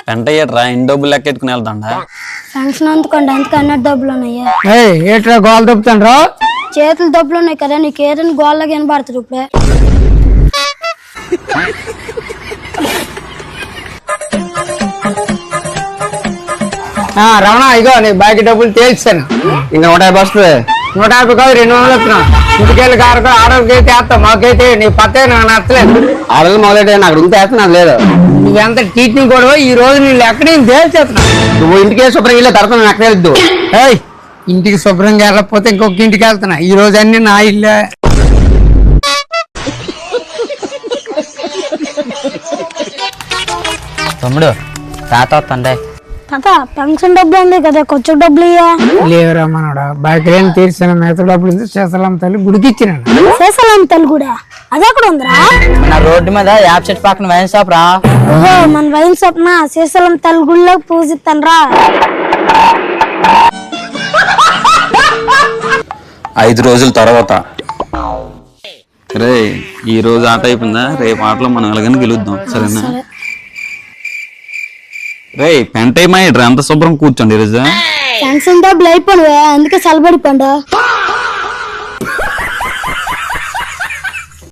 పెంటయ్యట్రా ఇన్ని డబ్బులు లెక్కెట్టుకుని వెళ్తాండా ఫంక్షన్ అందుకోండి అందుకే అన్నట్టు డబ్బులు ఉన్నాయా ఏట్రా గోల దొప్పుతాండ్రా చేతులు డబ్బులు ఉన్నాయి కదా నీకు ఏదైనా గోళ్ళకి వినబడుతుంది ఇప్పుడే రమణ ఇగో నీ బాకీ డబ్బులు తేల్చాను ఇంకా 150 వస్తుంది 150 కాదు 200 వస్తున్నా ఇంటికెళ్ళి కారు ఆడోళ్ళకైతే వేస్తాం మాకైతే నీ పత్తే నాకు నచ్చలేదు ఆడలు మొదలెట్టే నాకు ఇంత వేస్తున్నాను లేదు నువ్వెంత టీచింగ్ కూడా ఈ రోజు నీళ్ళు ఎక్కడ నేను తేల్చేస్తున్నా నువ్వు ఇంటికే శుభ్రం ఇల్లే తర్వాత నాకు తెలియద్దు ఇంటికి శుభ్రంగా వెళ్ళకపోతే ఇంకొక ఇంటికి వెళ్తున్నా ఈ రోజు అన్ని నా ఇల్లే తమ్ముడు తాత వస్తుండే తాత ఫంక్షన్ డబ్బులు ఉంది కదా కొంచెం డబ్బులు ఇయ్యా లేవురా మనోడా బాకీ లేని తీర్చిన మిగతా డబ్బులు చేసలం తల్లి గుడికి ఇచ్చినాను చేసాలం తల్లి కూడా అదెక్కడ ఉందిరా మన రోడ్డు మీద యాప్ చెట్టు పక్కన వైన్ షాప్ రా ఓహో మన వైన్ షాప్ నా చేసాలం తల్లి గుడిలో పూజిస్తాను రా 5 రోజుల తర్వాత రే ఈ రోజు ఆట అయిపోయిందా రేపు ఆటలో మనం ఎలాగైనా గెలుద్దాం సరేనా రే పెంటయ్యమా ఎంత శుభ్రం కూర్చోండి ఈరోజు ఫంక్షన్ డబ్బులు అయిపోయినవే అందుకే చల్లబడిపోండు